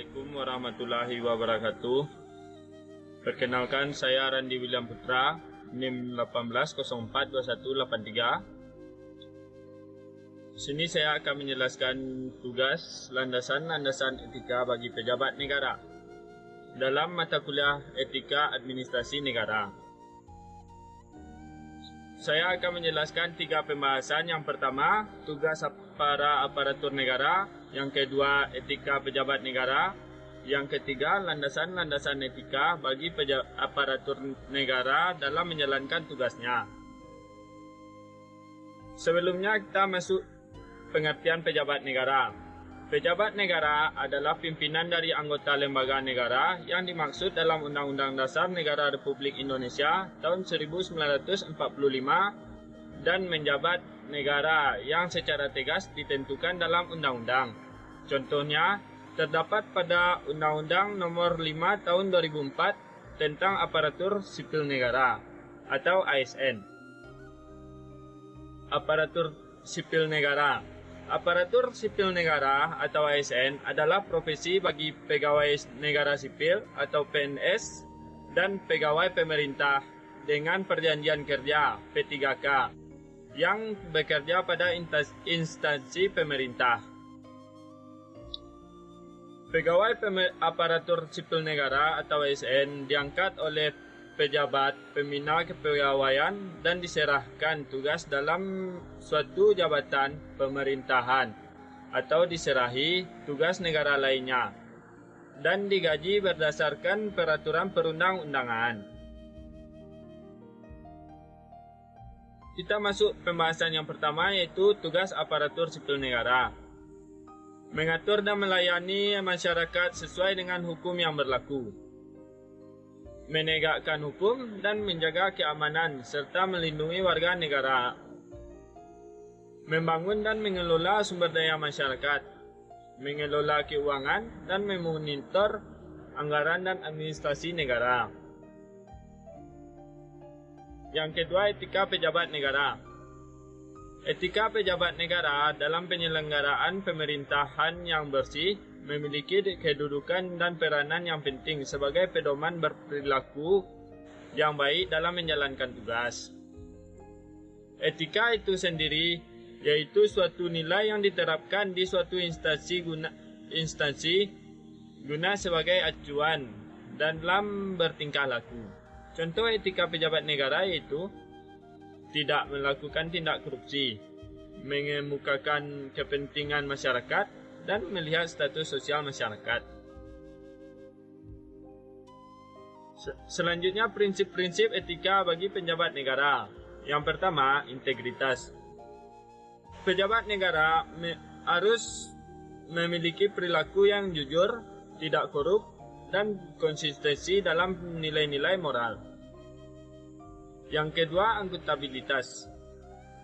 Assalamualaikum warahmatullahi wabarakatuh. Perkenalkan, saya Randi William Putra, NIM 18042183. Sini saya akan menjelaskan tugas landasan-landasan etika bagi pejabat negara dalam mata kuliah Etika Administrasi Negara. Saya akan menjelaskan 3 pembahasan. Yang pertama, tugas para aparatur negara. Yang kedua, etika pejabat negara. Yang ketiga, landasan-landasan etika bagi aparatur negara dalam menjalankan tugasnya. Sebelumnya kita masuk pengertian pejabat negara. Pejabat negara adalah pimpinan dari anggota lembaga negara yang dimaksud dalam Undang-Undang Dasar Negara Republik Indonesia tahun 1945 dan menjabat negara yang secara tegas ditentukan dalam undang-undang. Contohnya, terdapat pada Undang-Undang Nomor 5 Tahun 2004 tentang Aparatur Sipil Negara atau ASN. Aparatur Sipil Negara. Aparatur Sipil Negara atau ASN adalah profesi bagi pegawai negara sipil atau PNS dan pegawai pemerintah dengan perjanjian kerja P3K yang bekerja pada instansi pemerintah. Pegawai aparatur sipil negara atau ASN diangkat oleh pejabat pembina kepegawaian dan diserahkan tugas dalam suatu jabatan pemerintahan atau diserahi tugas negara lainnya dan digaji berdasarkan peraturan perundang-undangan. Kita masuk pembahasan yang pertama, yaitu tugas aparatur sipil negara. Mengatur dan melayani masyarakat sesuai dengan hukum yang berlaku. Menegakkan hukum dan menjaga keamanan serta melindungi warga negara. Membangun dan mengelola sumber daya masyarakat. Mengelola keuangan dan memonitor anggaran dan administrasi negara. Yang kedua, etika pejabat negara. Etika pejabat negara dalam penyelenggaraan pemerintahan yang bersih memiliki kedudukan dan peranan yang penting sebagai pedoman berperilaku yang baik dalam menjalankan tugas. Etika itu sendiri yaitu suatu nilai yang diterapkan di suatu instansi guna sebagai acuan dan dalam bertingkah laku. Contoh etika pejabat negara yaitu tidak melakukan tindak korupsi, mengemukakan kepentingan masyarakat, dan melihat status sosial masyarakat. Selanjutnya, prinsip-prinsip etika bagi pejabat negara. Yang pertama, integritas. Pejabat negara harus memiliki perilaku yang jujur, tidak korup, dan konsistensi dalam nilai-nilai moral. Yang kedua, akuntabilitas.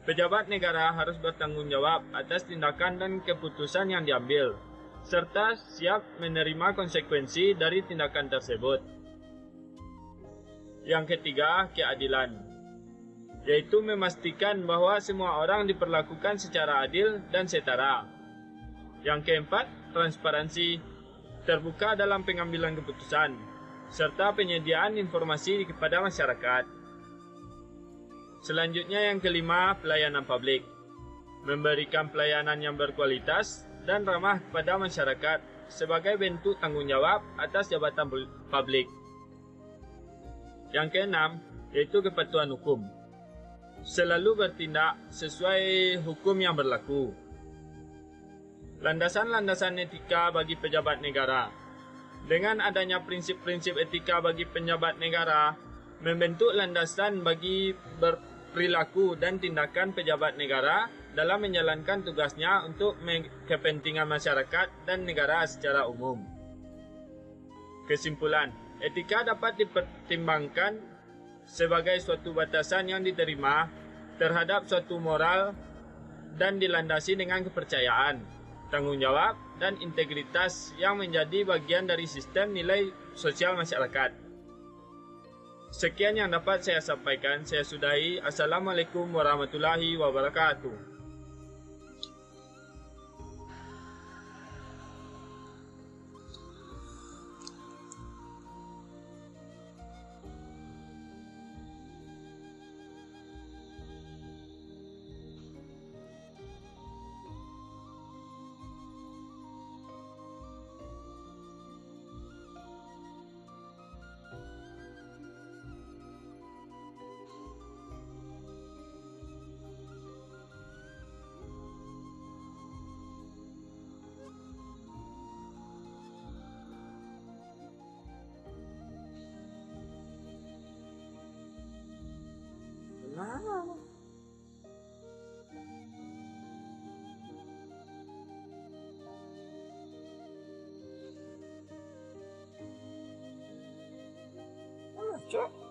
Pejabat negara harus bertanggung jawab atas tindakan dan keputusan yang diambil, serta siap menerima konsekuensi dari tindakan tersebut. Yang ketiga, keadilan, yaitu memastikan bahwa semua orang diperlakukan secara adil dan setara. Yang keempat, transparansi, terbuka dalam pengambilan keputusan, serta penyediaan informasi kepada masyarakat. Selanjutnya yang kelima, pelayanan publik. Memberikan pelayanan yang berkualitas dan ramah kepada masyarakat sebagai bentuk tanggung jawab atas jabatan publik. Yang keenam, yaitu kepatuhan hukum. Selalu bertindak sesuai hukum yang berlaku. Landasan-landasan etika bagi pejabat negara. Dengan adanya prinsip-prinsip etika bagi pejabat negara, membentuk landasan bagi perilaku dan tindakan pejabat negara dalam menjalankan tugasnya untuk kepentingan masyarakat dan negara secara umum. Kesimpulan, etika dapat dipertimbangkan sebagai suatu batasan yang diterima terhadap suatu moral dan dilandasi dengan kepercayaan, tanggung jawab, dan integritas yang menjadi bagian dari sistem nilai sosial masyarakat. Sekian yang dapat saya sampaikan. Saya sudahi. Assalamualaikum warahmatullahi wabarakatuh. Cok.